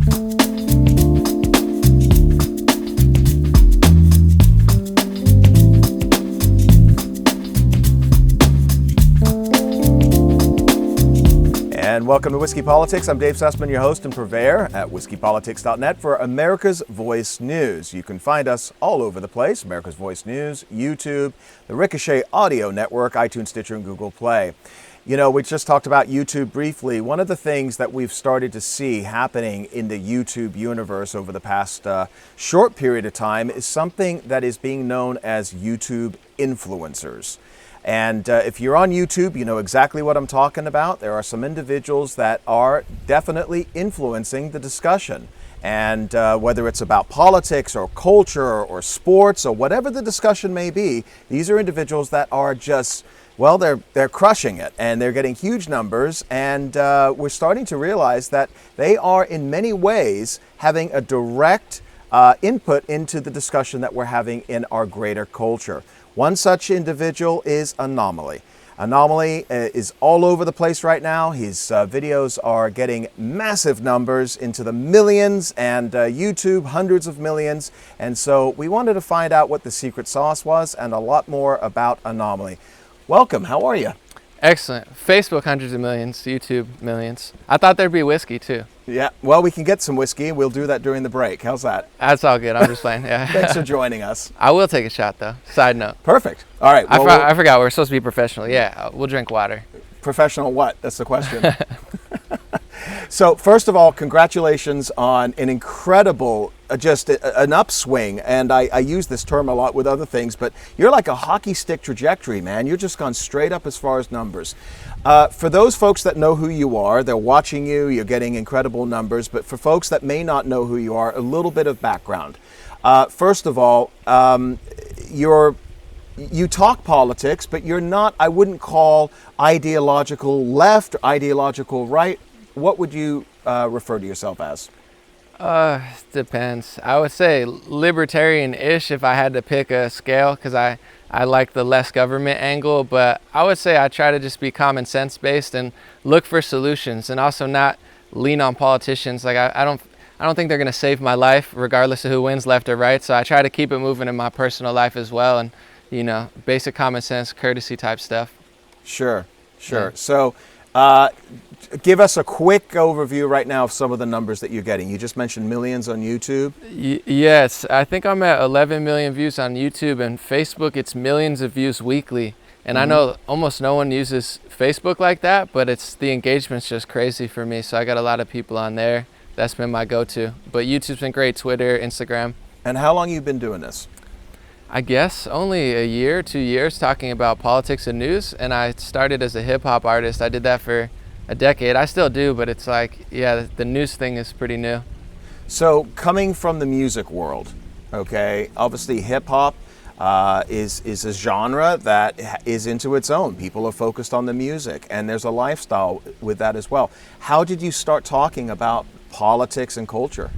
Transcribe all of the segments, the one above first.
And welcome to Whiskey Politics. I'm Dave Sussman, your host and purveyor at whiskeypolitics.net for America's Voice News. You can find us all over the place, America's Voice News, YouTube, the Ricochet Audio Network, iTunes, Stitcher, and GooglePlay. You know, we just talked about YouTube briefly. One of the things that we've started to see happening in the YouTube universe over the past short period of time is something that is being known as YouTube influencers. And if you're on YouTube, you know exactly what I'm talking about. There are some individuals that are definitely influencing the discussion. And whether it's about politics or culture or sports or whatever the discussion may be, these are individuals that are just, well, they're crushing it and they're getting huge numbers. And we're starting to realize that they are in many ways having a direct input into the discussion that we're having in our greater culture. One such individual is An0maly. An0maly is all over the place right now. His videos are getting massive numbers into the millions, and YouTube hundreds of millions. And so we wanted to find out what the secret sauce was and a lot more about An0maly. Welcome, how are you? Excellent. Facebook hundreds of millions, YouTube millions. I thought there'd be whiskey too. Yeah, well, we can get some whiskey. We'll do that during the break. How's that? That's all good. I'm just playing. Yeah. Thanks for joining us. I will take a shot though. Side note. Perfect. All right. Well, I forgot we're supposed to be professional. Yeah, we'll drink water. Professional what? That's the question. So first of all, congratulations on an incredible, just an upswing. And I use this term a lot with other things, but you're like a hockey stick trajectory, man. You're just gone straight up as far as numbers. For those folks that know who you are, they're watching you, you're getting incredible numbers. But for folks that may not know who you are, a little bit of background. First of all, you talk politics, but you're not, I wouldn't call ideological left or ideological right. What would you refer to yourself as? Depends. I would say libertarian-ish if I had to pick a scale, because I like the less government angle, but I would say I try to just be common sense based and look for solutions and also not lean on politicians. Like I don't think they're going to save my life regardless of who wins, left or right. So I try to keep it moving in my personal life as well, and you know, basic common sense, courtesy type stuff. Sure. Yeah. So give us a quick overview right now of some of the numbers that you're getting. You just mentioned millions on YouTube. Yes, I think I'm at 11 million views on YouTube, and Facebook it's millions of views weekly. And I know almost no one uses Facebook like that, but the engagement's just crazy for me. So I got a lot of people on there. That's been my go-to. But YouTube's been great, Twitter, Instagram. And how long have you been doing this? I guess only a year, 2 years, talking about politics and news. And I started as a hip hop artist. I did that for a decade. I still do, but it's like, yeah, the news thing is pretty new. So coming from the music world, okay, obviously hip hop is a genre that is into its own. People are focused on the music, and there's a lifestyle with that as well. How did you start talking about politics and culture?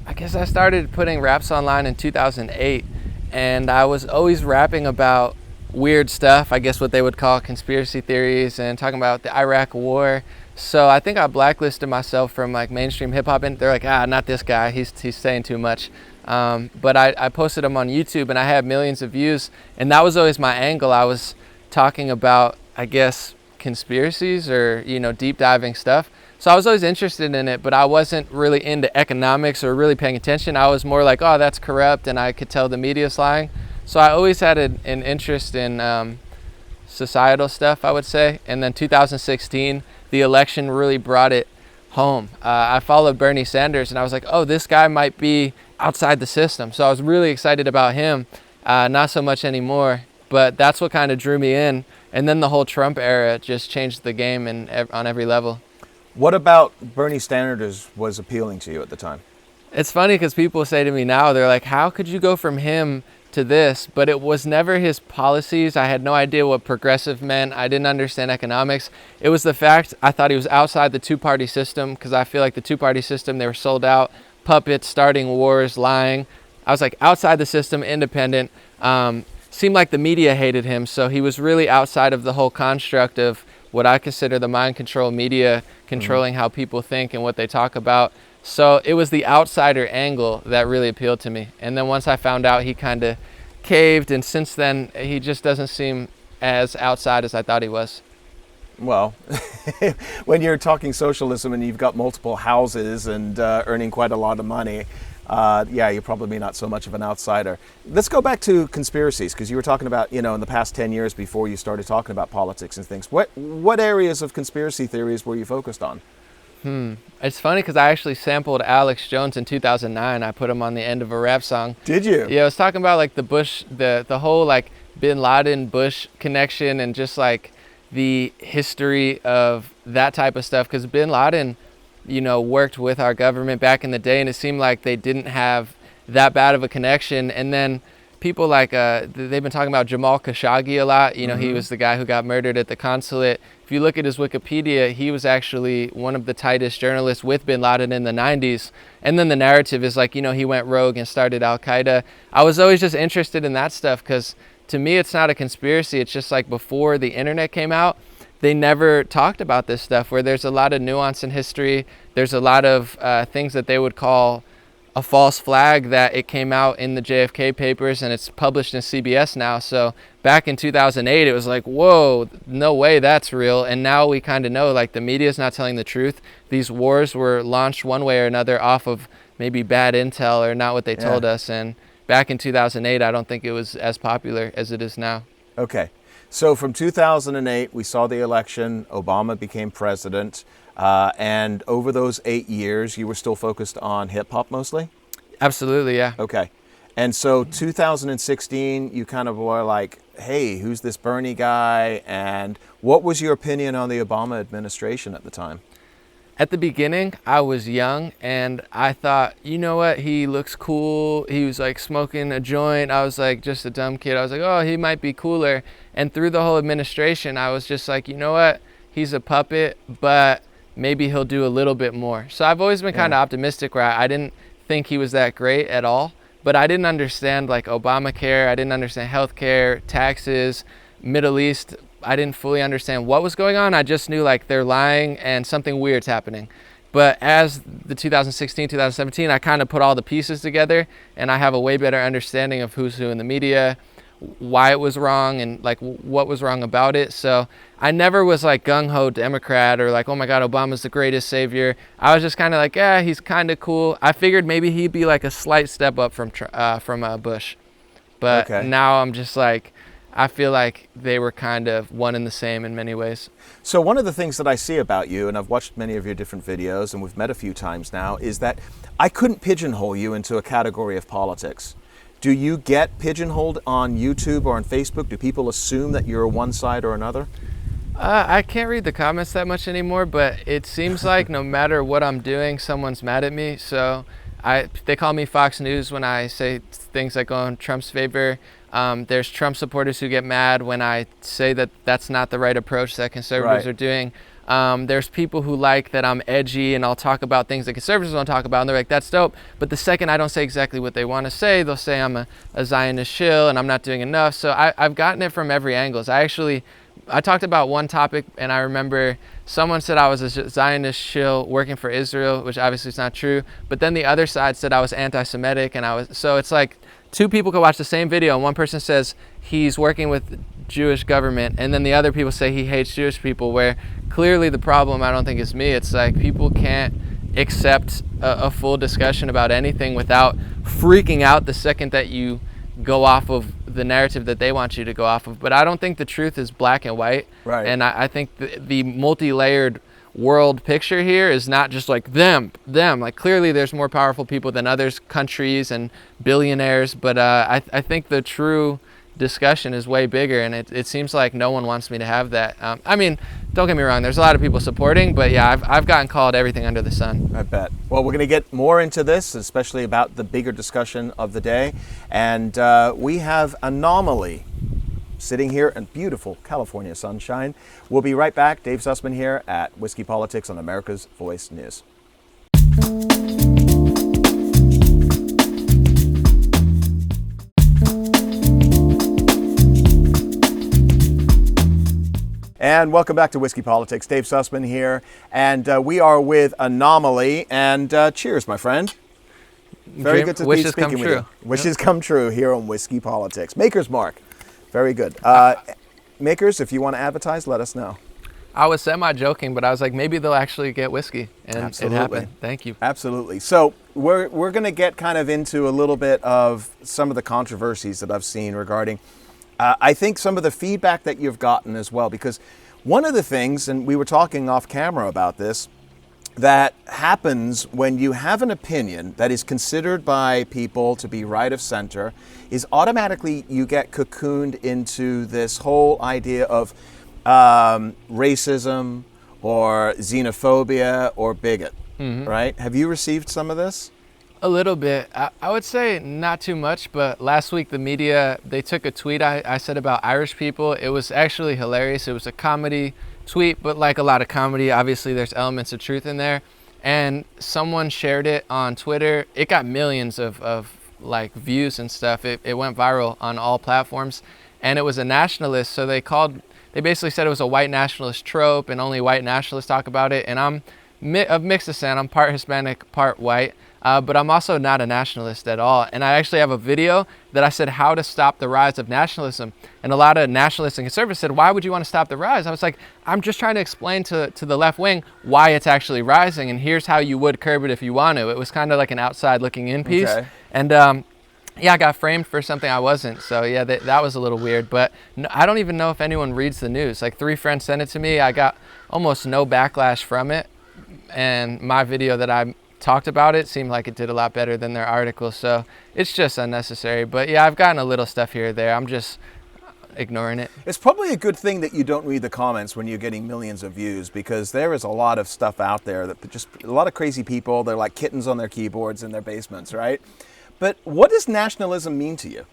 I guess I started putting raps online in 2008, and I was always rapping about weird stuff, I guess what they would call conspiracy theories, and talking about the Iraq war. So I think I blacklisted myself from like mainstream hip hop, and they're like, not this guy, he's saying too much. But I posted them on YouTube, and I had millions of views, and that was always my angle. I was talking about, I guess, conspiracies or, you know, deep diving stuff. So I was always interested in it, but I wasn't really into economics or really paying attention. I was more like, oh, that's corrupt, and I could tell the media's lying. So I always had an interest in societal stuff, I would say. And then 2016, the election really brought it home. I followed Bernie Sanders, and I was like, oh, this guy might be outside the system. So I was really excited about him, not so much anymore. But that's what kind of drew me in. And then the whole Trump era just changed the game on every level. What about Bernie Sanders was appealing to you at the time? It's funny because people say to me now, they're like, how could you go from him to this? But it was never his policies. I had no idea what progressive meant. I didn't understand economics. It was the fact I thought he was outside the two-party system, because I feel like the two-party system, they were sold out, puppets, starting wars, lying. I was like outside the system, independent. Seemed like the media hated him, so he was really outside of the whole construct of what I consider the mind control media controlling how people think and what they talk about. So it was the outsider angle that really appealed to me. And then once I found out, he kind of caved, and since then he just doesn't seem as outside as I thought he was. Well, when you're talking socialism and you've got multiple houses and earning quite a lot of money, yeah, you're probably not so much of an outsider. Let's go back to conspiracies, because you were talking about, in the past 10 years before you started talking about politics and things. What areas of conspiracy theories were you focused on? It's funny because I actually sampled Alex Jones in 2009. I put him on the end of a rap song. Did you? Yeah, I was talking about like the Bush, the whole like Bin Laden Bush connection, and just like the history of that type of stuff. Because Bin Laden, worked with our government back in the day, and it seemed like they didn't have that bad of a connection. And then people like, they've been talking about Jamal Khashoggi a lot. He was the guy who got murdered at the consulate. If you look at his Wikipedia, he was actually one of the tightest journalists with Bin Laden in the 90s. And then the narrative is like, he went rogue and started Al-Qaeda. I was always just interested in that stuff because to me, it's not a conspiracy. It's just like before the internet came out, they never talked about this stuff, where there's a lot of nuance in history. There's a lot of things that they would call a false flag, that it came out in the JFK papers and it's published in CBS now. So back in 2008, it was like, whoa, no way that's real. And now we kind of know, like, the media is not telling the truth. These wars were launched one way or another off of maybe bad intel or not what they told us. And back in 2008, I don't think it was as popular as it is now. Okay. So from 2008, we saw the election, Obama became president. And over those 8 years, you were still focused on hip hop mostly? Absolutely, yeah. Okay. And so 2016, you kind of were like, hey, who's this Bernie guy? And what was your opinion on the Obama administration at the time? At the beginning, I was young and I thought, you know what, he looks cool. He was like smoking a joint. I was like just a dumb kid. I was like, oh, he might be cooler. And through the whole administration, I was just like, you know what, he's a puppet, but maybe he'll do a little bit more. So I've always been kind of optimistic, where I didn't think he was that great at all, but I didn't understand like Obamacare. I didn't understand healthcare, taxes, Middle East. I didn't fully understand what was going on. I just knew like they're lying and something weird's happening. But as the 2016, 2017, I kind of put all the pieces together, and I have a way better understanding of who's who in the media, why it was wrong, and like what was wrong about it. So I never was like gung-ho Democrat or like, oh my God, Obama's the greatest savior. I was just kind of like, yeah, he's kind of cool. I figured maybe he'd be like a slight step up from Bush. But now I'm just like, I feel like they were kind of one and the same in many ways. So one of the things that I see about you, and I've watched many of your different videos and we've met a few times now, is that I couldn't pigeonhole you into a category of politics. Do you get pigeonholed on YouTube or on Facebook? Do people assume that you're one side or another? I can't read the comments that much anymore, but it seems like no matter what I'm doing, someone's mad at me. So they call me Fox News when I say things that go in Trump's favor. There's Trump supporters who get mad when I say that that's not the right approach that conservatives are doing. There's people who like that I'm edgy and I'll talk about things that conservatives don't talk about, and they're like, that's dope. But the second I don't say exactly what they want to say, they'll say I'm a Zionist shill and I'm not doing enough. So I've gotten it from every angle. I talked about one topic, and I remember someone said I was a Zionist shill working for Israel, which obviously is not true. But then the other side said I was anti-Semitic, and so it's like two people could watch the same video, and one person says he's working with Jewish government, and then the other people say he hates Jewish people, where clearly the problem, I don't think, is me. It's like people can't accept a full discussion about anything without freaking out the second that you go off of the narrative that they want you to go off of. But I don't think the truth is black and white. Right. And I think the multi-layered world picture here is not just like them. Like clearly there's more powerful people than others, countries and billionaires. But I think the true discussion is way bigger, and it seems like no one wants me to have that. I mean, don't get me wrong, there's a lot of people supporting, but yeah, I've gotten called everything under the sun. I bet. Well, we're going to get more into this, especially about the bigger discussion of the day. And we have An0maly sitting here in beautiful California sunshine. We'll be right back. Dave Sussman here at Whiskey Politics on America's Voice News. And welcome back to Whiskey Politics. Dave Sussman here, and we are with An0maly. And cheers, my friend. Very good to be speaking with you. Wishes come true here on Whiskey Politics. Maker's Mark. Very good. Makers, if you want to advertise, let us know. I was semi-joking, but I was like, maybe they'll actually get whiskey. And Absolutely. It happened. Thank you. Absolutely. So we're going to get kind of into a little bit of some of the controversies that I've seen regarding, I think, some of the feedback that you've gotten as well. Because one of the things, and we were talking off camera about this, that happens when you have an opinion that is considered by people to be right of center is automatically you get cocooned into this whole idea of racism or xenophobia or bigot, right? Have you received some of this? A little bit. I would say not too much, but last week the media, they took a tweet I said about Irish people. It was actually hilarious. It was a comedy tweet, but like a lot of comedy, obviously there's elements of truth in there. And someone shared it on Twitter. It got millions of like views and stuff. It went viral on all platforms. And it was a nationalist, so they basically said it was a white nationalist trope and only white nationalists talk about it. And I'm of mixed descent. I'm part Hispanic, part white, but I'm also not a nationalist at all. And I actually have a video that I said how to stop the rise of nationalism. And a lot of nationalists and conservatives said, why would you want to stop the rise? I was like, I'm just trying to explain to the left wing why it's actually rising, and here's how you would curb it if you want to. It was kind of like an outside looking in piece. Okay. And yeah, I got framed for something I wasn't. So yeah, that was a little weird. But I don't even know if anyone reads the news. Like 3 friends sent it to me. I got almost no backlash from it. And my video that I talked about it seemed like it did a lot better than their article. So it's just unnecessary. But yeah, I've gotten a little stuff here or there. I'm just ignoring it. It's probably a good thing that you don't read the comments when you're getting millions of views, because there is a lot of stuff out there that just a lot of crazy people. They're like kittens on their keyboards in their basements, right? But what does nationalism mean to you?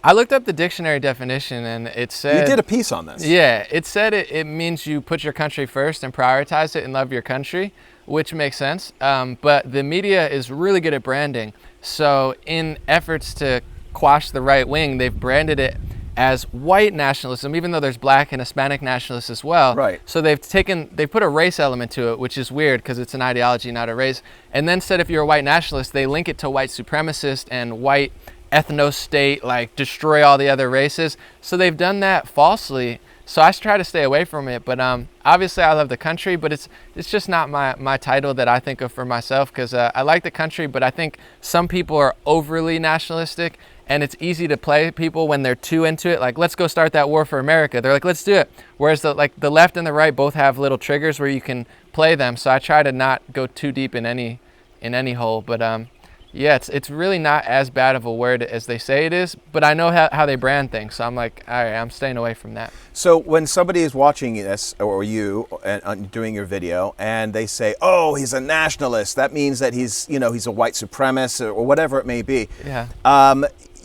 I looked up the dictionary definition and it said... You did a piece on this. Yeah, it said it means you put your country first and prioritize it and love your country, which makes sense. But the media is really good at branding. So in efforts to quash the right wing, they've branded it as white nationalism, even though there's black and Hispanic nationalists as well. Right. So they've put a race element to it, which is weird because it's an ideology, not a race. And then said if you're a white nationalist, they link it to white supremacist and white ethno-state, like destroy all the other races. So they've done that falsely. So I try to stay away from it. But obviously I love the country, but it's just not my title that I think of for myself, because I like the country, but I think some people are overly nationalistic. And it's easy to play people when they're too into it. Like, let's go start that war for America. They're like, let's do it. Whereas the left and the right both have little triggers where you can play them. So I try to not go too deep in any hole. But yeah, it's really not as bad of a word as they say it is. But I know how they brand things. So I'm like, all right, I'm staying away from that. So when somebody is watching this, or you, and doing your video, and they say, oh, he's a nationalist, that means that he's a white supremacist or whatever it may be. Yeah.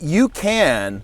You can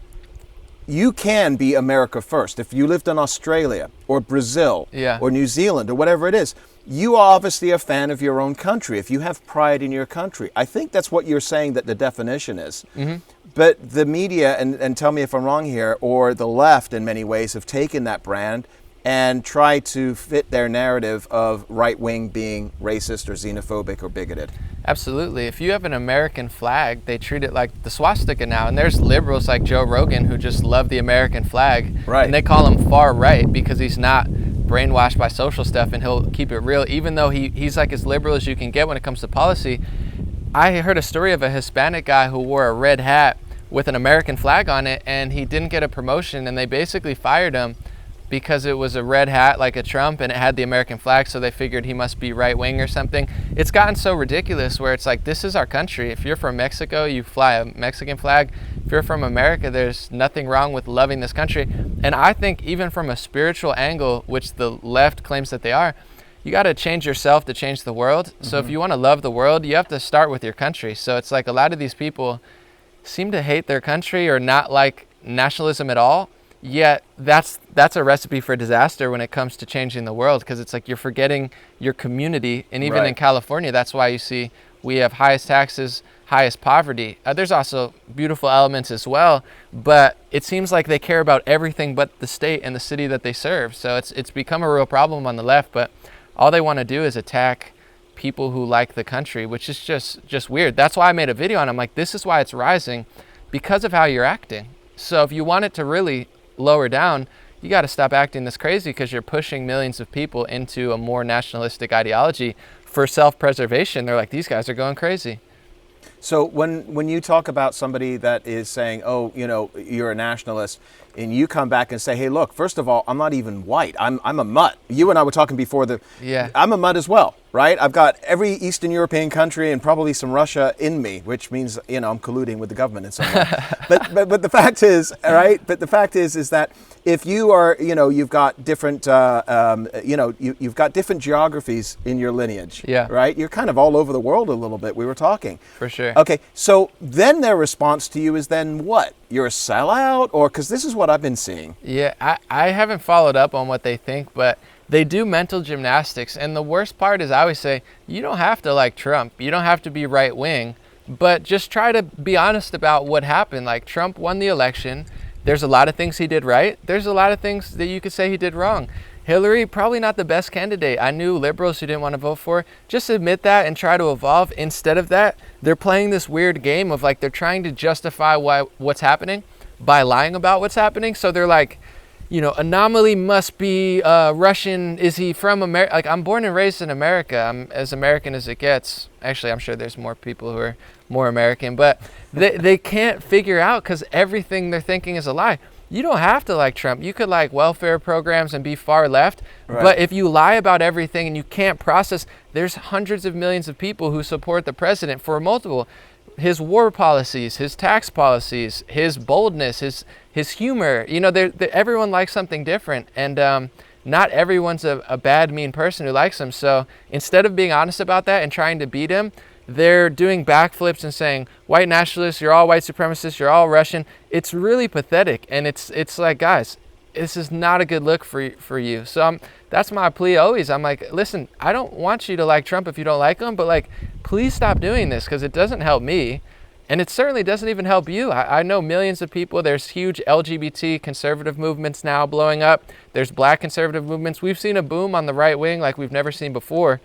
be America first. If you lived in Australia or Brazil or New Zealand or whatever it is, you are obviously a fan of your own country. If you have pride in your country, I think that's what you're saying that the definition is. Mm-hmm. But the media, and tell me if I'm wrong here, or the left in many ways have taken that brand and try to fit their narrative of right wing being racist or xenophobic or bigoted. Absolutely. If you have an American flag, they treat it like the swastika now. And there's liberals like Joe Rogan who just love the American flag. Right. And they call him far right because he's not brainwashed by social stuff and he'll keep it real, even though he's like as liberal as you can get when it comes to policy. I heard a story of a Hispanic guy who wore a red hat with an American flag on it, and he didn't get a promotion, and they basically fired him because it was a red hat like a Trump and it had the American flag, so they figured he must be right wing or something. It's gotten so ridiculous where it's like, this is our country. If you're from Mexico, you fly a Mexican flag. If you're from America, there's nothing wrong with loving this country. And I think even from a spiritual angle, which the left claims that they are, you got to change yourself to change the world. Mm-hmm. So if you want to love the world, you have to start with your country. So it's like a lot of these people seem to hate their country or not like nationalism at all. Yet that's a recipe for disaster when it comes to changing the world, because it's like you're forgetting your community. And even in California, that's why you see We have highest taxes, highest poverty. There's also beautiful elements as well, but it seems like they care about everything but the state and the city that they serve. So it's become a real problem on the left, but all they want to do is attack people who like the country, which is just weird. That's why I made a video on it. I'm like, this is why it's rising, because of how you're acting. So if you want it to really lower down, you got to stop acting this crazy, because you're pushing millions of people into a more nationalistic ideology for self-preservation. They're like, these guys are going crazy. So when you talk about somebody that is saying, oh, you know, you're a nationalist, and you come back and say, hey, look, first of all, I'm not even white. I'm a mutt. You and I were talking before I'm a mutt as well, right? I've got every Eastern European country and probably some Russia in me, which means, you know, I'm colluding with the government in some way. but the fact is, all right, but the fact is that if you are, you know, you've got different, you've got different geographies in your lineage, right? You're kind of all over the world a little bit. We were talking. For sure. Okay, so then their response to you is then what? You're a sellout? Or, because this is what I've been seeing. Yeah, I haven't followed up on what they think, but they do mental gymnastics. And the worst part is, I always say, you don't have to like Trump. You don't have to be right wing, but just try to be honest about what happened. Like, Trump won the election. There's a lot of things he did right. There's a lot of things that you could say he did wrong. Hillary, probably not the best candidate. I knew liberals who didn't want to vote for her. Just admit that and try to evolve. Instead of that, they're playing this weird game of, like, they're trying to justify what's happening by lying about what's happening. So they're like, you know, An0maly must be Russian. Is he from America? Like, I'm born and raised in America. I'm as American as it gets. Actually, I'm sure there's more people who are more American, but they can't figure out, because everything they're thinking is a lie. You don't have to like Trump. You could like welfare programs and be far left. Right. But if you lie about everything and you can't process, there's hundreds of millions of people who support the president for multiple, his war policies, his tax policies, his boldness, his humor. You know, everyone likes something different. And not everyone's a bad, mean person who likes him. So instead of being honest about that and trying to beat him, they're doing backflips and saying, white nationalists, you're all white supremacists, you're all Russian. It's really pathetic. And it's like, guys, this is not a good look for you. So that's my plea always. I'm like, listen, I don't want you to like Trump if you don't like him, but like, please stop doing this, because it doesn't help me. And it certainly doesn't even help you. I know millions of people. There's huge LGBT conservative movements now blowing up. There's black conservative movements. We've seen a boom on the right wing like we've never seen before,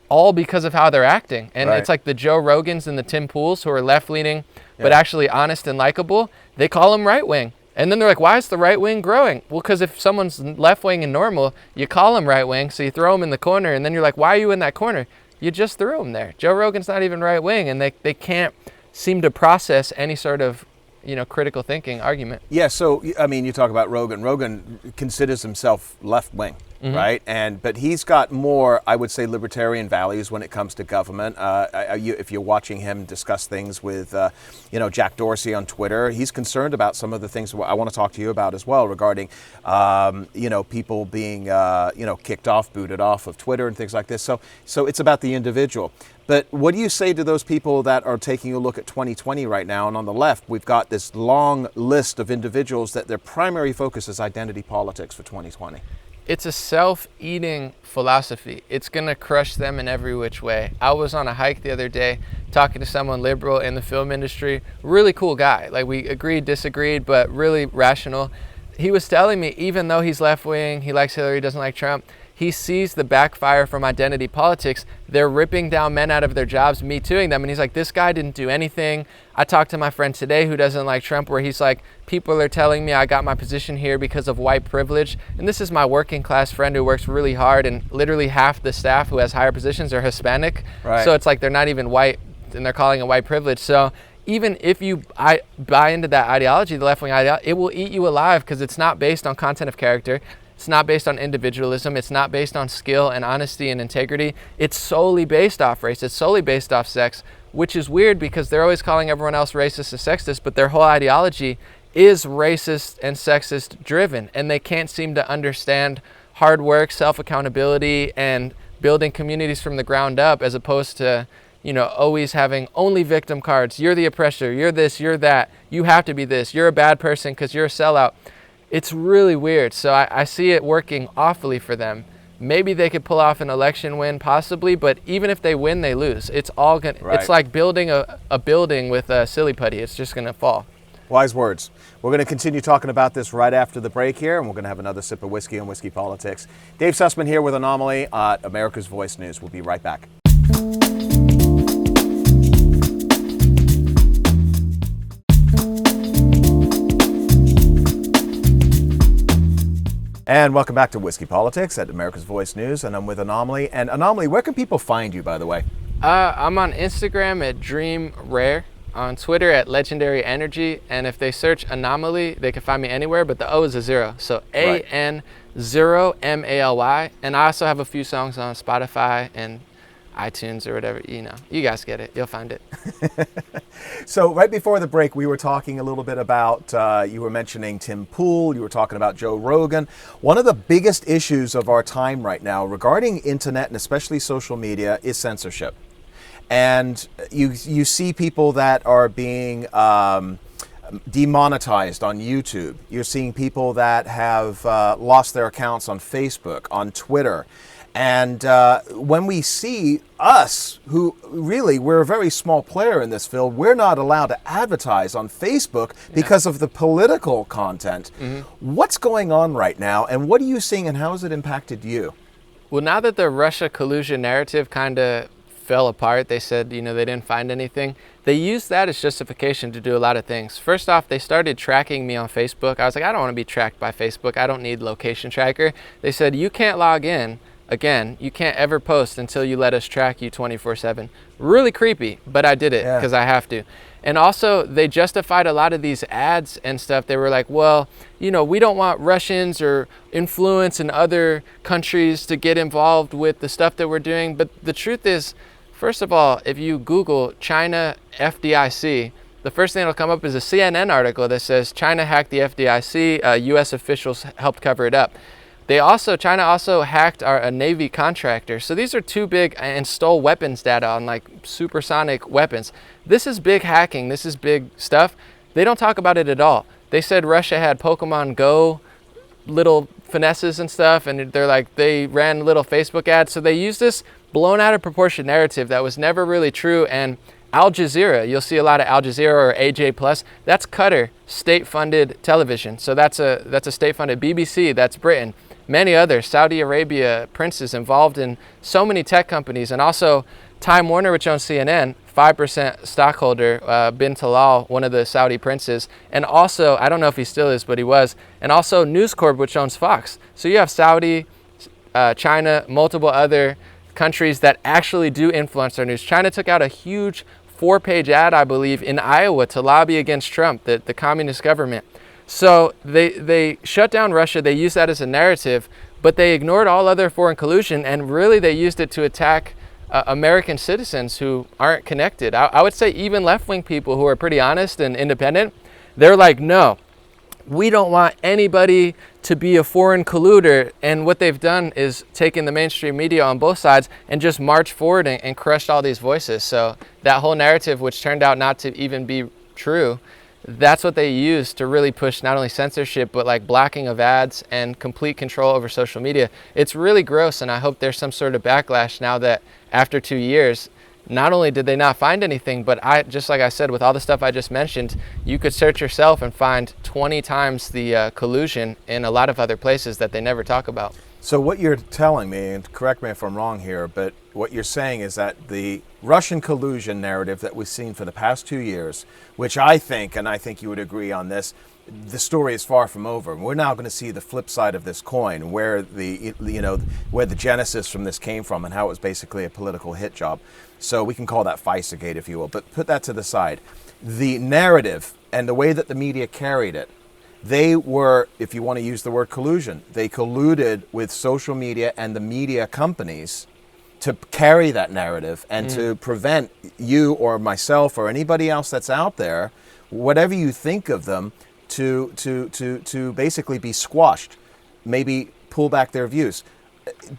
all because of how they're acting. And It's like the Joe Rogans and the Tim Pools, who are left-leaning, but actually honest and likable. They call them right-wing. And then they're like, why is the right wing growing? Well, because if someone's left-wing and normal, you call them right-wing, so you throw them in the corner, and then you're like, why are you in that corner? You just threw them there. Joe Rogan's not even right-wing, and they can't seem to process any sort of, you know, critical thinking argument. Yeah, so, I mean, you talk about Rogan. Rogan considers himself left-wing. Mm-hmm. Right, but he's got more, I would say, libertarian values when it comes to government. If you're watching him discuss things with, Jack Dorsey on Twitter, he's concerned about some of the things I want to talk to you about as well, regarding, people being, kicked off, booted off of Twitter and things like this. So it's about the individual. But what do you say to those people that are taking a look at 2020 right now? And on the left, we've got this long list of individuals that their primary focus is identity politics for 2020. It's a self-eating philosophy. It's going to crush them in every which way. I was on a hike the other day talking to someone liberal in the film industry, really cool guy. Like, we agreed, disagreed, but really rational. He was telling me, even though he's left-wing, he likes Hillary, doesn't like Trump, he sees the backfire from identity politics. They're ripping down men out of their jobs, Me Tooing them. And he's like, this guy didn't do anything. I talked to my friend today who doesn't like Trump, where he's like, people are telling me I got my position here because of white privilege. And this is my working class friend who works really hard, and literally half the staff who has higher positions are Hispanic. Right. So it's like they're not even white, and they're calling it white privilege. So even if you buy into that ideology, the left-wing ideology, it will eat you alive, because it's not based on content of character. It's not based on individualism. It's not based on skill and honesty and integrity. It's solely based off race. It's solely based off sex, which is weird, because they're always calling everyone else racist and sexist, but their whole ideology is racist and sexist driven, and they can't seem to understand hard work, self-accountability, and building communities from the ground up, as opposed to, always having only victim cards. You're the oppressor. You're this, you're that. You have to be this. You're a bad person because you're a sellout. It's really weird. So I see it working awfully for them. maybe they could pull off an election win, possibly, but even if they win, they lose. It's all gonna. Right. It's like building a building with a silly putty. It's just gonna fall. Wise words. We're going to continue talking about this right after the break here, and we're going to have another sip of whiskey on Whiskey Politics. Dave Sussman here with An0maly at America's Voice News. We'll be right back. And welcome back to Whiskey Politics at America's Voice News, and I'm with An0maly. And An0maly, where can people find you, by the way? I'm on Instagram at Dream Rare, on Twitter at Legendary Energy, and if they search An0maly, they can find me anywhere, but the O is a 0, so An0maly. And I also have a few songs on Spotify and iTunes or whatever, you guys get it, you'll find it. So right before the break, we were talking a little bit about, you were mentioning Tim Pool, you were talking about Joe Rogan. One of the biggest issues of our time right now regarding internet and especially social media is censorship. And you see people that are being demonetized on YouTube. You're seeing people that have lost their accounts on Facebook, on Twitter. And when we see us, who really, we're a very small player in this field, we're not allowed to advertise on Facebook because of the political content. Mm-hmm. What's going on right now, and what are you seeing, and how has it impacted you? Well, now that the Russia collusion narrative kind of fell apart, they said, they didn't find anything. They used that as justification to do a lot of things. First off, they started tracking me on Facebook. I was like, I don't want to be tracked by Facebook. I don't need location tracker. They said, you can't log in. Again, you can't ever post until you let us track you 24/7. Really creepy, but I did it because I have to. And also, they justified a lot of these ads and stuff. They were like, well, we don't want Russians or influence in other countries to get involved with the stuff that we're doing. But the truth is, first of all, if you Google China FDIC, the first thing that'll come up is a CNN article that says China hacked the FDIC, U.S. officials helped cover it up. China also hacked a Navy contractor. So these are too big, and stole weapons data on like supersonic weapons. This is big hacking. This is big stuff. They don't talk about it at all. They said Russia had Pokemon Go little finesses and stuff, and they ran little Facebook ads. So they used this blown out of proportion narrative that was never really true. And Al Jazeera, you'll see a lot of Al Jazeera or AJ Plus. That's Qatar, state-funded television. So that's a state-funded BBC. That's Britain. Many others, Saudi Arabia, princes involved in so many tech companies, and also Time Warner, which owns CNN, 5% stockholder, bin Talal, one of the Saudi princes, and also, I don't know if he still is, but he was, and also News Corp, which owns Fox. So you have Saudi, China, multiple other countries that actually do influence our news. China took out a huge 4-page ad, I believe, in Iowa to lobby against Trump, the communist government. So they shut down Russia. They used that as a narrative, but they ignored all other foreign collusion, and really they used it to attack American citizens who aren't connected. I would say even left-wing people who are pretty honest and independent, they're like, no, we don't want anybody to be a foreign colluder. And what they've done is taken the mainstream media on both sides and just marched forward and crushed all these voices. So that whole narrative, which turned out not to even be true, that's what they use to really push not only censorship, but like blocking of ads and complete control over social media. It's really gross, and I hope there's some sort of backlash now that after 2 years, not only did they not find anything, but just like I said, with all the stuff I just mentioned, you could search yourself and find 20 times the collusion in a lot of other places that they never talk about. So what you're telling me, and correct me if I'm wrong here, but what you're saying is that the Russian collusion narrative that we've seen for the past 2 years, which I think, and I think you would agree on this, the story is far from over. We're now going to see the flip side of this coin, where where the genesis from this came from and how it was basically a political hit job. So we can call that FISA-gate, if you will, but put that to the side. The narrative and the way that the media carried it, they were, if you want to use the word collusion, they colluded with social media and the media companies to carry that narrative and to prevent you or myself or anybody else that's out there, whatever you think of them, to basically be squashed, maybe pull back their views.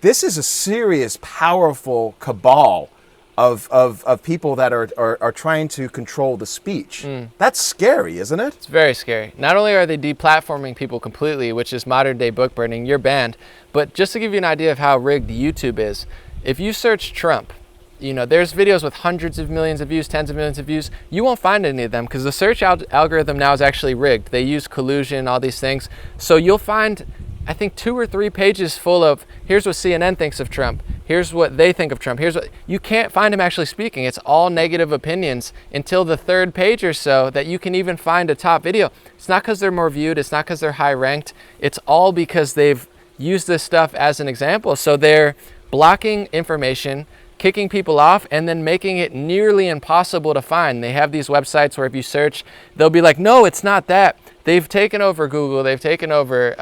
This is a serious, powerful cabal of people that are trying to control the speech. That's scary, isn't it? It's very scary. Not only are they deplatforming people completely, which is modern day book burning, you're banned, but just to give you an idea of how rigged YouTube is, if you search Trump, there's videos with hundreds of millions of views, tens of millions of views. You won't find any of them because the search algorithm now is actually rigged. They use collusion, all these things. So you'll find, I think, 2 or 3 pages full of, here's what CNN thinks of Trump. Here's what they think of Trump. You can't find him actually speaking. It's all negative opinions until the 3rd page or so that you can even find a top video. It's not because they're more viewed. It's not because they're high ranked. It's all because they've used this stuff as an example. So they're blocking information, kicking people off, and then making it nearly impossible to find. They have these websites where if you search, they'll be like, no, it's not that. They've taken over Google. They've taken over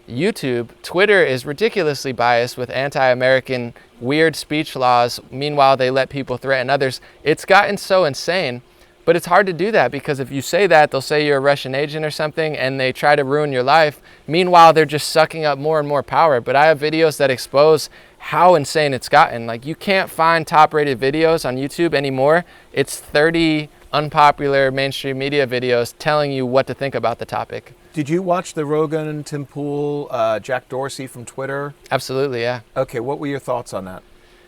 YouTube. Twitter is ridiculously biased with anti-American weird speech laws. Meanwhile, they let people threaten others. It's gotten so insane, but it's hard to do that because if you say that, they'll say you're a Russian agent or something and they try to ruin your life. Meanwhile, they're just sucking up more and more power. But I have videos that expose how insane it's gotten. Like, you can't find top-rated videos on YouTube anymore. It's 30 unpopular mainstream media videos telling you what to think about the topic. Did you watch the Rogan, Tim Pool, Jack Dorsey from Twitter? Absolutely, yeah. Okay, what were your thoughts on that?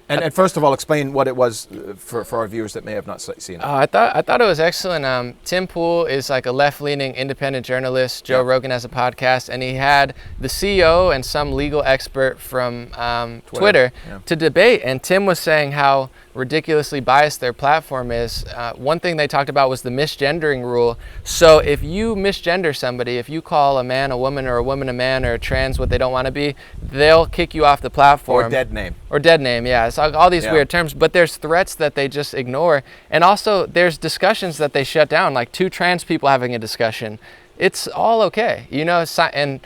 And first of all, explain what it was for our viewers that may have not seen it. I thought it was excellent. Tim Pool is like a left-leaning independent journalist. Joe Rogan has a podcast, and he had the CEO and some legal expert from Twitter to debate. And Tim was saying how ridiculously biased their platform is. One thing they talked about was the misgendering rule. So if you misgender somebody, if you call a man a woman or a woman a man or a trans what they don't want to be, they'll kick you off the platform. Or dead name. Or dead name, yeah. It's all these weird terms, but there's threats that they just ignore. And also there's discussions that they shut down, like 2 trans people having a discussion. It's all okay, and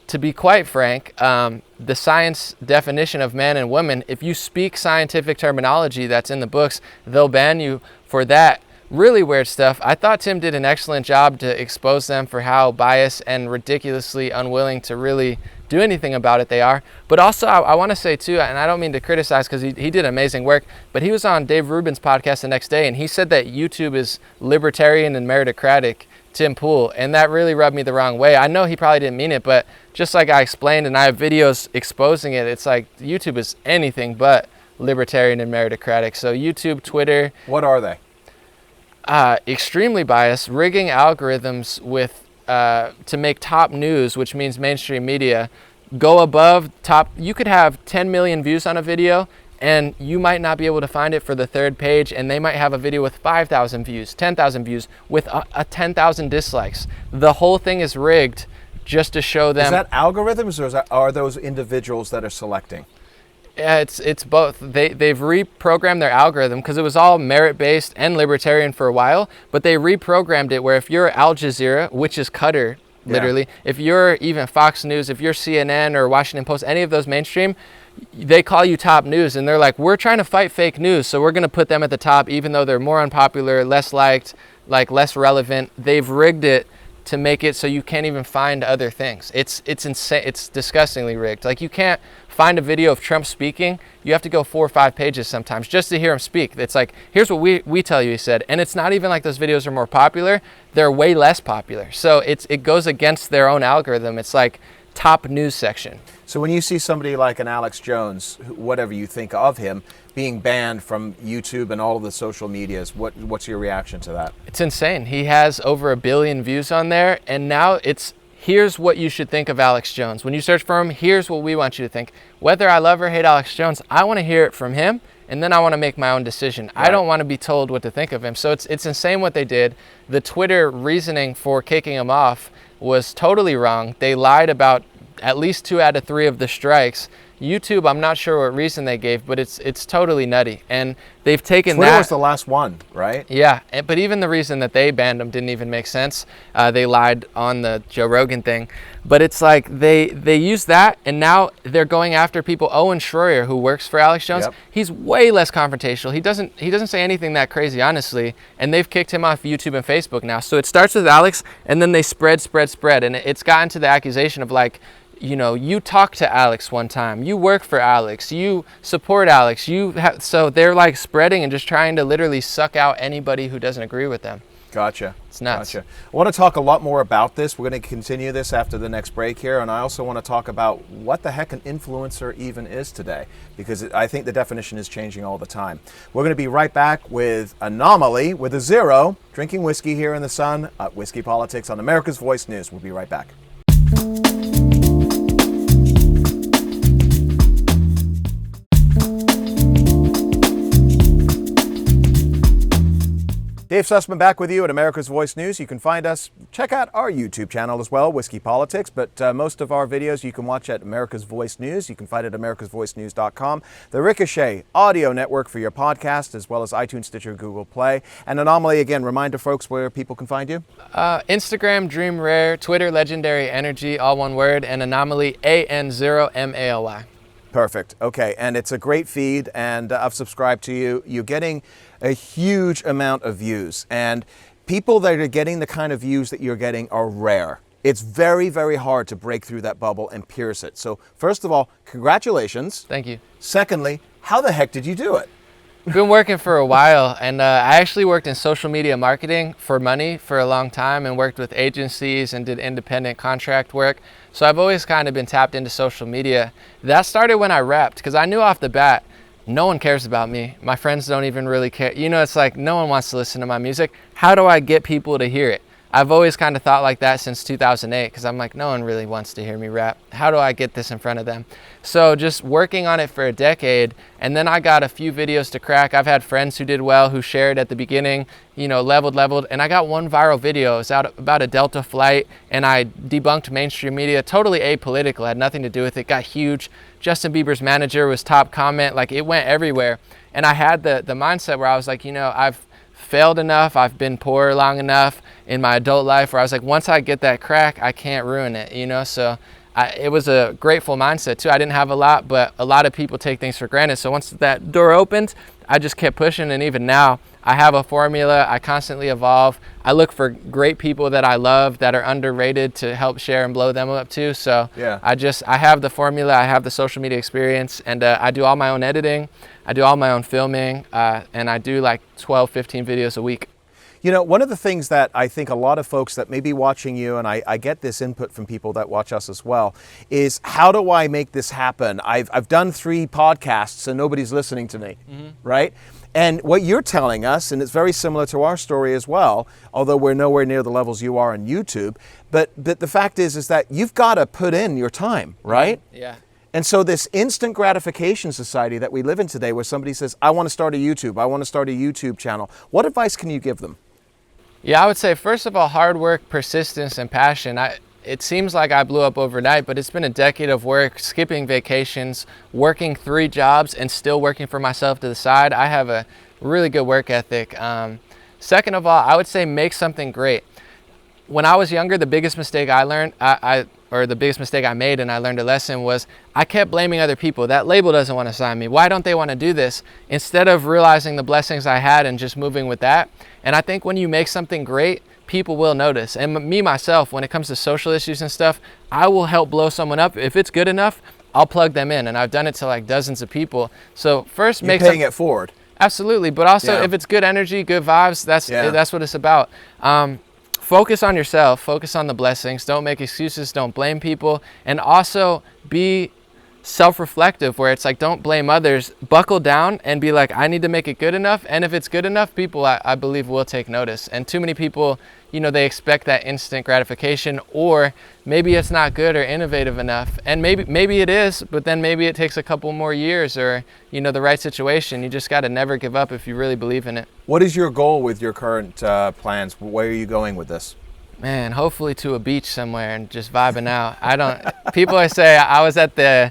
to be quite frank, the science definition of man and woman, if you speak scientific terminology that's in the books, they'll ban you for that. Really weird stuff. I thought Tim did an excellent job to expose them for how biased and ridiculously unwilling to really do anything about it they are. But also, I want to say too, and I don't mean to criticize because he did amazing work, but he was on Dave Rubin's podcast the next day and he said that YouTube is libertarian and meritocratic, Tim Pool, and that really rubbed me the wrong way. I know he probably didn't mean it, but just like I explained, and I have videos exposing it, it's like YouTube is anything but libertarian and meritocratic. So YouTube, Twitter. What are they? Extremely biased, rigging algorithms with to make top news, which means mainstream media, go above top. You could have 10 million views on a video and you might not be able to find it for the 3rd page, and they might have a video with 5,000 views, 10,000 views, with a 10,000 dislikes. The whole thing is rigged just to show them. Is that algorithms, or are those individuals that are selecting? It's both. They've reprogrammed their algorithm because it was all merit-based and libertarian for a while, but they reprogrammed it where if you're Al Jazeera, which is Qatar, literally, if you're even Fox News, if you're CNN or Washington Post, any of those mainstream, they call you top news, and they're like, we're trying to fight fake news, so we're going to put them at the top even though they're more unpopular, less liked, like less relevant. They've rigged it to make it so you can't even find other things. It's insane. It's disgustingly rigged. Like, you can't find a video of Trump speaking. You have to go 4 or 5 pages sometimes just to hear him speak. It's like, here's what we tell you he said. And it's not even like those videos are more popular. They're way less popular. So it goes against their own algorithm. It's like top news section. So when you see somebody like an Alex Jones, whatever you think of him, being banned from YouTube and all of the social medias, what's your reaction to that? It's insane. He has over 1 billion views on there, and now it's, here's what you should think of Alex Jones. When you search for him, here's what we want you to think. Whether I love or hate Alex Jones, I want to hear it from him, and then I want to make my own decision. Right. I don't want to be told what to think of him. So it's insane what they did. The Twitter reasoning for kicking him off was totally wrong. They lied about at least 2 out of 3 of the strikes. YouTube, I'm not sure what reason they gave, but it's totally nutty. And they've taken Twitter that. was the last one, right? Yeah, but even the reason that they banned him didn't even make sense. They lied on the Joe Rogan thing. But it's like they used that, and now they're going after people. Owen Schroyer, who works for Alex Jones, he's way less confrontational. He doesn't say anything that crazy, honestly. And they've kicked him off YouTube and Facebook now. So it starts with Alex, and then they spread, and it's gotten to the accusation of like, you talk to Alex one time, you work for Alex, you support Alex, so they're like spreading and just trying to literally suck out anybody who doesn't agree with them. Gotcha. It's nuts. Gotcha. I want to talk a lot more about this. We're going to continue this after the next break here, and I also want to talk about what the heck an influencer even is today, because I think the definition is changing all the time. We're going to be right back with An0maly with a 0, drinking whiskey here in the sun at Whiskey Politics on America's Voice News. We'll be right back. Dave Sussman back with you at America's Voice News. You can find us, check out our YouTube channel as well, Whiskey Politics, but most of our videos you can watch at America's Voice News. You can find it at americasvoicenews.com. The Ricochet audio network for your podcast, as well as iTunes, Stitcher, Google Play. And An0maly, again, remind the folks where people can find you. Instagram, Dream Rare, Twitter, Legendary Energy, all one word, and An0maly, An0maly. Perfect. Okay, and it's a great feed, and I've subscribed to you. You're getting a huge amount of views, and people that are getting the kind of views that you're getting are rare. It's very, very hard to break through that bubble and pierce it. So first of all, congratulations. Thank you. Secondly, how the heck did you do it? I've been working for a while, and I actually worked in social media marketing for money for a long time and worked with agencies and did independent contract work. So I've always kind of been tapped into social media. That started when I rapped, because I knew off the bat, no one cares about me. My friends don't even really care. It's like no one wants to listen to my music. How do I get people to hear it? I've always kind of thought like that since 2008, because I'm like, no one really wants to hear me rap. How do I get this in front of them? So just working on it for a decade, and then I got a few videos to crack. I've had friends who did well, who shared at the beginning, leveled, and I got one viral video. It was about a Delta flight, and I debunked mainstream media, totally apolitical, had nothing to do with it, got huge. Justin Bieber's manager was top comment, like it went everywhere. And I had the mindset where I was like, I've failed enough, I've been poor long enough in my adult life where I was like, once I get that crack, I can't ruin it, so it was a grateful mindset too. I didn't have a lot, but a lot of people take things for granted. So once that door opened, I just kept pushing, and even now I have a formula. I constantly evolve. I look for great people that I love that are underrated to help share and blow them up too. So yeah. I have the formula, I have the social media experience, and I do all my own editing. I do all my own filming, and I do like 12, 15 videos a week. One of the things that I think a lot of folks that may be watching you, and I get this input from people that watch us as well, is how do I make this happen? I've done 3 podcasts and nobody's listening to me, right? And what you're telling us, and it's very similar to our story as well, although we're nowhere near the levels you are on YouTube, but the fact is that you've got to put in your time, right? Yeah. And so this instant gratification society that we live in today, where somebody says, I want to start a YouTube channel, what advice can you give them? Yeah, I would say, first of all, hard work, persistence, and passion. It seems like I blew up overnight, but it's been a decade of work, skipping vacations, working 3 jobs, and still working for myself to the side. I have a really good work ethic. Second of all, I would say make something great. When I was younger, the biggest mistake I learned, the biggest mistake I made, and I learned a lesson, was I kept blaming other people. That label doesn't want to sign me. Why don't they want to do this? Instead of realizing the blessings I had and just moving with that. And I think when you make something great, people will notice. And me, myself, when it comes to social issues and stuff, I will help blow someone up. If it's good enough, I'll plug them in. And I've done it to like dozens of people. So first, You're paying it forward. Absolutely. But also, if it's good energy, good vibes, that's what it's about. Focus on yourself, focus on the blessings, don't make excuses, don't blame people, and also be self-reflective, where it's like, don't blame others, buckle down and be like, I need to make it good enough. And if it's good enough, people I believe will take notice. And too many people, they expect that instant gratification, or maybe it's not good or innovative enough. And maybe it is, but then maybe it takes a couple more years, or the right situation. You just got to never give up if you really believe in it. What is your goal with your current plans? Where are you going with this? Man, hopefully to a beach somewhere and just vibing out. People always say I was at the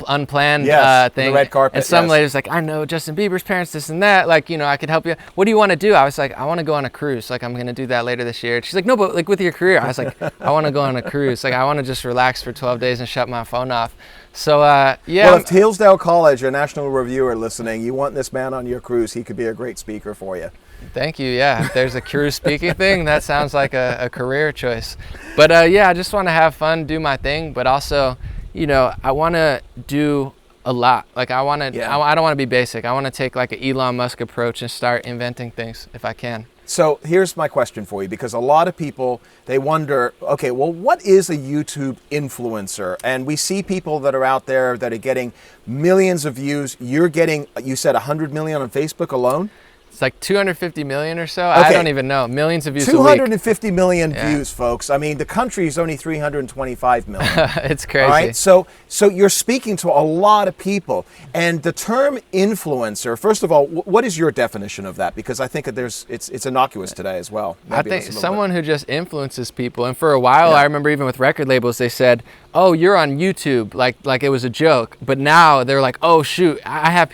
unplanned thing. The red carpet. And some lady's like, I know Justin Bieber's parents, this and that. Like, I could help you. What do you want to do? I was like, I want to go on a cruise. Like, I'm going to do that later this year. She's like, no, but like with your career. I was like, I want to go on a cruise. Like, I want to just relax for 12 days and shut my phone off. So yeah. Well, if Hillsdale College or National Review are listening, you want this man on your cruise, he could be a great speaker for you. Thank you. Yeah, if there's a cruise speaking thing, that sounds like a career choice. But yeah, I just want to have fun, do my thing, but also, I want to do a lot. Like I want to, I don't want to be basic. I want to take like an Elon Musk approach and start inventing things if I can. So here's my question for you, because a lot of people, they wonder, okay, well, what is a YouTube influencer? And we see people that are out there that are getting millions of views. You're getting, you said 100 million on Facebook alone? It's like 250 million or so. Okay. I don't even know. Millions of views a week. 250 million views, folks. I mean, the country is only 325 million. It's crazy. All right? So you're speaking to a lot of people. And the term influencer, first of all, what is your definition of that? Because I think it's innocuous today as well. I think someone who just influences people. And for a while, I remember even with record labels, they said, oh, you're on YouTube, like it was a joke. But now they're like, oh, shoot, I have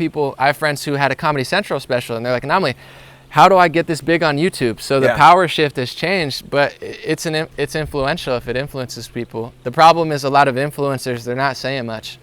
friends who had a Comedy Central special, and they're like, An0maly, how do I get this big on YouTube? So the power shift has changed, but it's influential if it influences people. The problem is a lot of influencers, they're not saying much.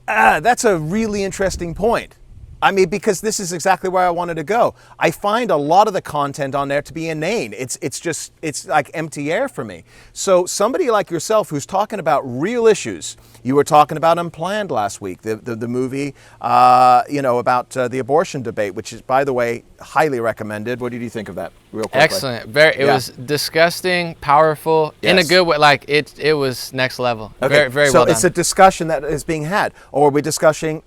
That's a really interesting point. I mean, because this is exactly where I wanted to go. I find a lot of the content on there to be inane. It's like empty air for me. So somebody like yourself who's talking about real issues. You were talking about Unplanned last week, the movie, about the abortion debate, which is, by the way, highly recommended. What did you think of that? Real quickly. Excellent. It was disgusting, powerful, in a good way. Like it was next level. Okay. Very so well done. It's a discussion that is being had, or we're discussing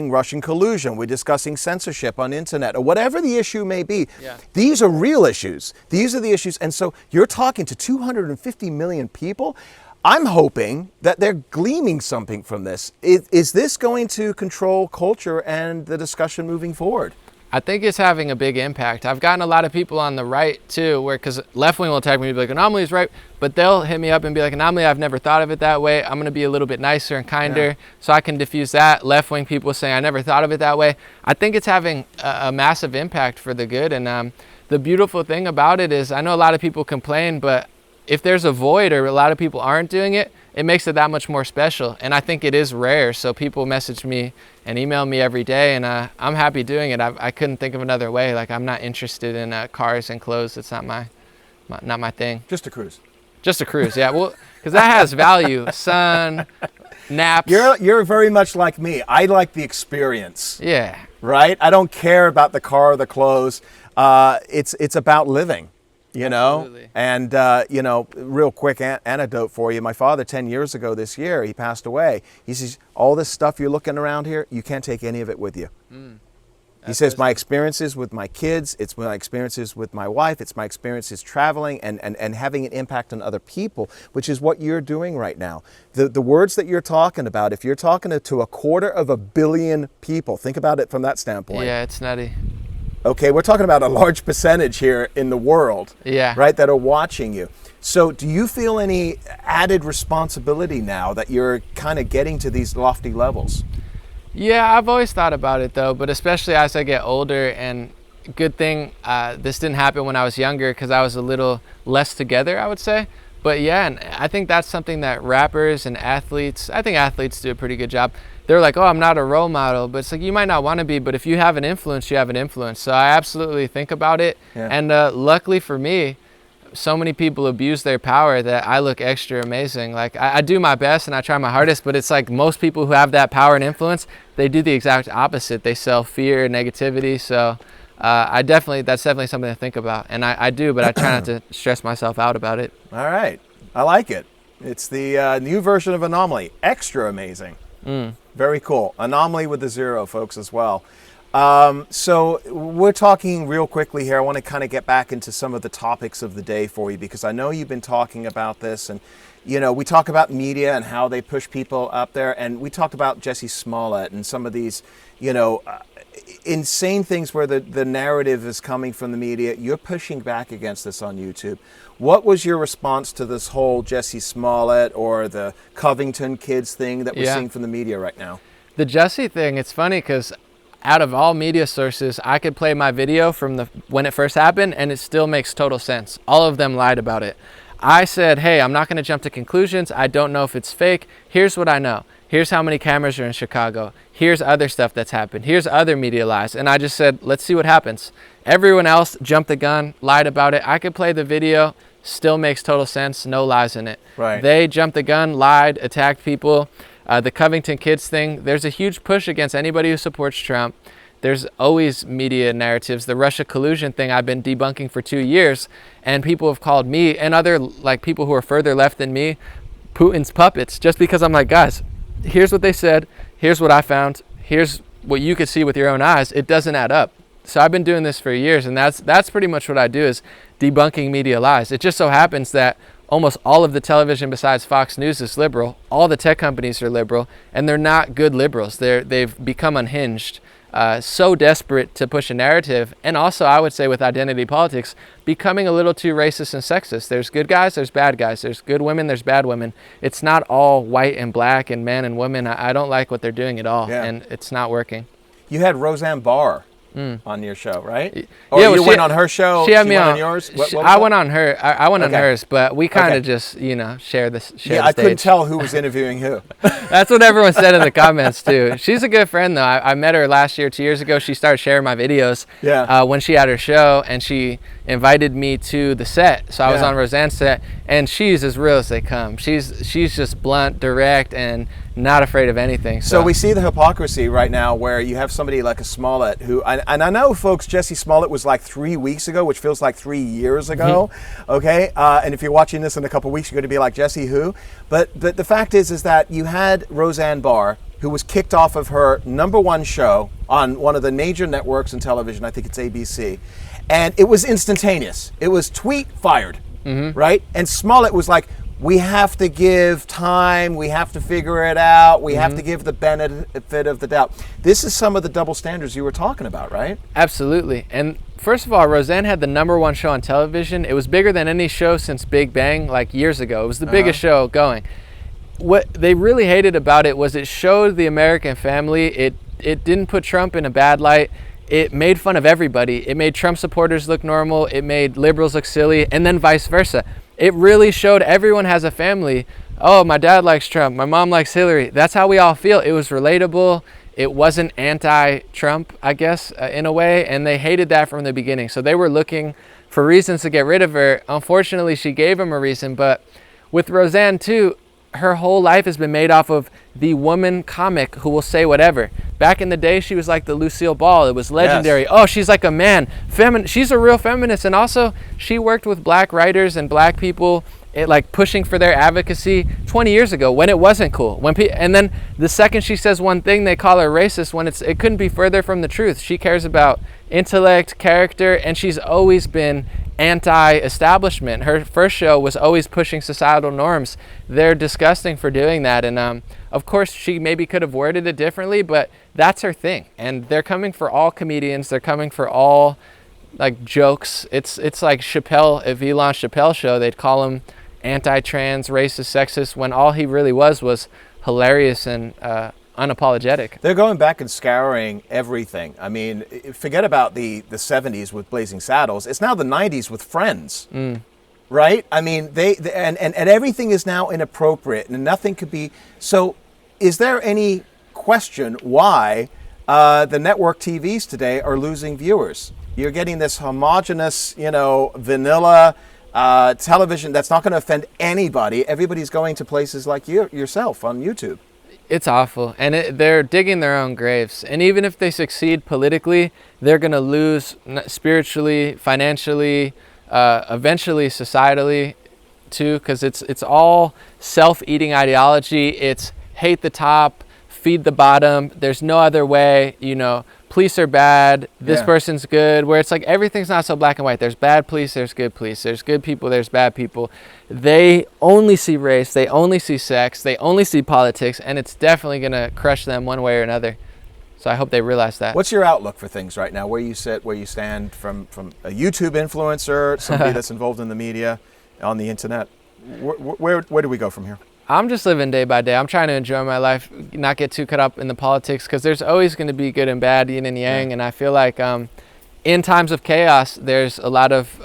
Russian collusion. We're discussing censorship on internet, or whatever the issue may be. Yeah. These are real issues. These are the issues, and so you're talking to 250 million people. I'm hoping that they're gleaming something from this. Is this going to control culture and the discussion moving forward? I think it's having a big impact. I've gotten a lot of people on the right too, because left wing will attack me and be like, An0maly's right, but they'll hit me up and be like, An0maly, I've never thought of it that way. I'm going to be a little bit nicer and kinder, so I can diffuse that. Left wing people saying, I never thought of it that way. I think it's having a massive impact for the good. And the beautiful thing about it is, I know a lot of people complain, but if there's a void or a lot of people aren't doing it, it makes it that much more special. And I think it is rare. So people message me and email me every day, and I'm happy doing it. I couldn't think of another way. Like, I'm not interested in cars and clothes. It's not my thing. Just a cruise. Just a cruise, yeah. Well, because that has value. Sun, naps. You're very much like me. I like the experience. Yeah. Right? I don't care about the car or the clothes. It's about living. Absolutely. And, real quick anecdote for you. My father, 10 years ago this year, he passed away. He says, all this stuff you're looking around here, you can't take any of it with you. He says, my experiences with my kids, it's my experiences with my wife, it's my experiences traveling and having an impact on other people, which is what you're doing right now. The words that you're talking about, if you're talking to 250 million people, think about it from that standpoint. Yeah, it's nutty. Okay, we're talking about a large percentage here in the world, right, that are watching you. So do you feel any added responsibility now that you're kind of getting to these lofty levels? Yeah, I've always thought about it, though, but especially as I get older, and good thing this didn't happen when I was younger because I was a little less together, I would say. But yeah, and I think that's something that rappers and athletes, I think athletes do a pretty good job. They're like, oh, I'm not a role model, but it's like, you might not want to be, but if you have an influence, you have an influence. So I absolutely think about it. Yeah. And luckily for me, so many people abuse their power that I look extra amazing. Like I do my best and I try my hardest, but it's like most people who have that power and influence, they do the exact opposite. They sell fear and negativity. So that's definitely something to think about. And I do, but I try not to stress myself out about it. All right. I like it. It's the new version of An0maly. Extra amazing. Very cool. An0maly with the 0, folks, as well. So we're talking real quickly here. I want to kind of get back into some of the topics of the day for you, because I know you've been talking about this, and we talk about media and how they push people up there, and we talked about Jussie Smollett and some of these, insane things where the narrative is coming from the media. You're pushing back against this on YouTube. What was your response to this whole Jussie Smollett or the Covington kids thing that we're seeing from the media right now? The Jussie thing, it's funny because out of all media sources, I could play my video from when it first happened and it still makes total sense. All of them lied about it. I said, hey, I'm not going to jump to conclusions. I don't know if it's fake. Here's what I know. Here's how many cameras are in Chicago. Here's other stuff that's happened. Here's other media lies. And I just said, let's see what happens. Everyone else jumped the gun, lied about it. I could play the video, still makes total sense, no lies in it. Right. They jumped the gun, lied, attacked people. The Covington kids thing, there's a huge push against anybody who supports Trump. There's always media narratives. The Russia collusion thing I've been debunking for 2 years, and people have called me and other like people who are further left than me Putin's puppets, just because I'm like, guys, here's what they said, here's what I found, here's what you could see with your own eyes. It doesn't add up. So I've been doing this for years, and that's pretty much what I do, is debunking media lies. It just so happens that almost all of the television besides Fox News is liberal. All the tech companies are liberal, and they're not good liberals. They've become unhinged, so desperate to push a narrative. And also, I would say with identity politics, becoming a little too racist and sexist. There's good guys, there's bad guys. There's good women, there's bad women. It's not all white and black and men and women. I don't like what they're doing at all, and it's not working. You had Roseanne Barr on your show, right? Or yeah, well, you went on her show. She had me on yours. I went on her. I went on Okay. hers, but we kind of just, share this. Yeah, I couldn't tell who was interviewing who. That's what everyone said in the comments too. She's a good friend though. I met her last year, 2 years ago. She started sharing my videos when she had her show, and she invited me to the set. So I was on Roseanne's set, and she's as real as they come. She's just blunt, direct, and not afraid of anything. So we see the hypocrisy right now where you have somebody like a Smollett who, and I know, folks, Jesse Smollett was like 3 weeks ago, which feels like 3 years ago, okay? And if you're watching this in a couple weeks, you're going to be like, Jesse who? But the fact is that you had Roseanne Barr, who was kicked off of her #1 show on one of the major networks in television, I think it's ABC, and it was instantaneous. It was tweet fired, right? And Smollett was like, we have to give time, we have to figure it out, we have to give the benefit of the doubt. This is some of the double standards you were talking about, right? Absolutely. And first of all, Roseanne had the #1 show on television. It was bigger than any show since Big Bang, like years ago. It was the biggest show going. What they really hated about it was it showed the American family. It didn't put Trump in a bad light. It made fun of everybody. It made Trump supporters look normal. It made liberals look silly, and then vice versa. It really showed everyone has a family. Oh, my dad likes Trump. My mom likes Hillary. That's how we all feel. It was relatable. It wasn't anti-Trump, I guess, in a way, and they hated that from the beginning. So they were looking for reasons to get rid of her. Unfortunately, she gave them a reason, but with Roseanne, too, her whole life has been made off of the woman comic who will say whatever. Back in the day, she was like the Lucille Ball. It was legendary. Yes. Oh, she's like a man. She's a real feminist. And also, she worked with black writers and black people, like pushing for their advocacy 20 years ago when it wasn't cool. And then the second she says one thing, they call her racist when it couldn't be further from the truth. She cares about intellect, character, and she's always been anti-establishment. Her first show was always pushing societal norms. They're disgusting for doing that. And of course, she maybe could have worded it differently, but that's her thing. And they're coming for all comedians. They're coming for all like jokes. It's like Chappelle, if he launched Chappelle's show, they'd call him anti-trans, racist, sexist, when all he really was hilarious and unapologetic. They're going back and scouring everything. I mean, forget about the 70s with Blazing Saddles. It's now the 90s with Friends, right? I mean, and everything is now inappropriate, and nothing could be. So is there any question why the network TVs today are losing viewers? You're getting this homogenous, vanilla television that's not going to offend anybody. Everybody's going to places like yourself on YouTube. It's awful, and they're digging their own graves. And even if they succeed politically, they're going to lose spiritually, financially, eventually societally too, because it's all self-eating ideology. It's hate the top, feed the bottom. There's no other way. Police are bad, this person's good, where it's like everything's not so black and white. There's bad police, there's good police, there's good people, there's bad people. They only see race, they only see sex, they only see politics, and it's definitely going to crush them one way or another. So I hope they realize that. What's your outlook for things right now? Where you sit, where you stand from a YouTube influencer, somebody that's involved in the media, on the internet? Where do we go from here? I'm just living day by day. I'm trying to enjoy my life, not get too caught up in the politics, because there's always going to be good and bad, yin and yang. And I feel like in times of chaos, there's a lot of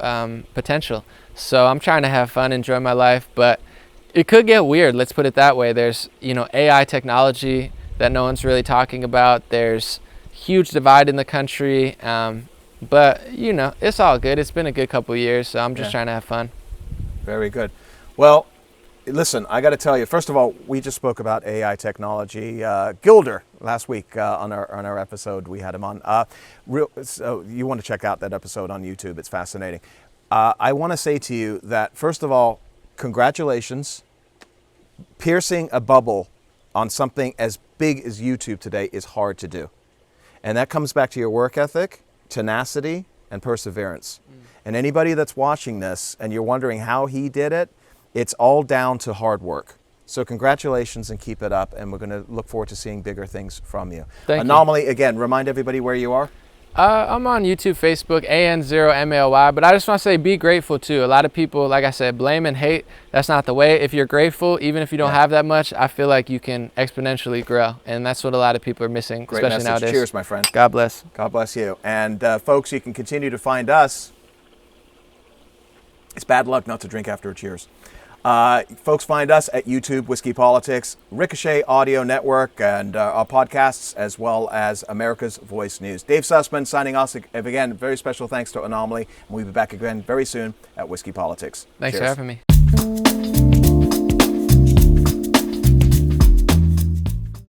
potential. So I'm trying to have fun, enjoy my life, but it could get weird. Let's put it that way. There's, AI technology that no one's really talking about. There's huge divide in the country. But it's all good. It's been a good couple years, so I'm just trying to have fun. Very good. Well, listen, I got to tell you, first of all, we just spoke about AI technology. Gilder last week on our episode, we had him on. So you want to check out that episode on YouTube. It's fascinating. I want to say to you that, first of all, congratulations. Piercing a bubble on something as big as YouTube today is hard to do. And that comes back to your work ethic, tenacity, and perseverance. And anybody that's watching this and you're wondering how he did it, it's all down to hard work. So congratulations and keep it up. And we're going to look forward to seeing bigger things from you. Thank An0maly, again, remind everybody where you are. I'm on YouTube, Facebook, An0maly, but I just want to say be grateful too. A lot of people, like I said, blame and hate. That's not the way. If you're grateful, even if you don't have that much, I feel like you can exponentially grow. And that's what a lot of people are missing, Great especially message. nowadays. Cheers, my friend. God bless. God bless you. And folks, you can continue to find us. It's bad luck not to drink after a cheers. Folks, find us at YouTube, Whiskey Politics, Ricochet Audio Network, and our podcasts, as well as America's Voice News. Dave Sussman signing off. Again, very special thanks to An0maly. And we'll be back again very soon at Whiskey Politics. Thanks Cheers. for having me.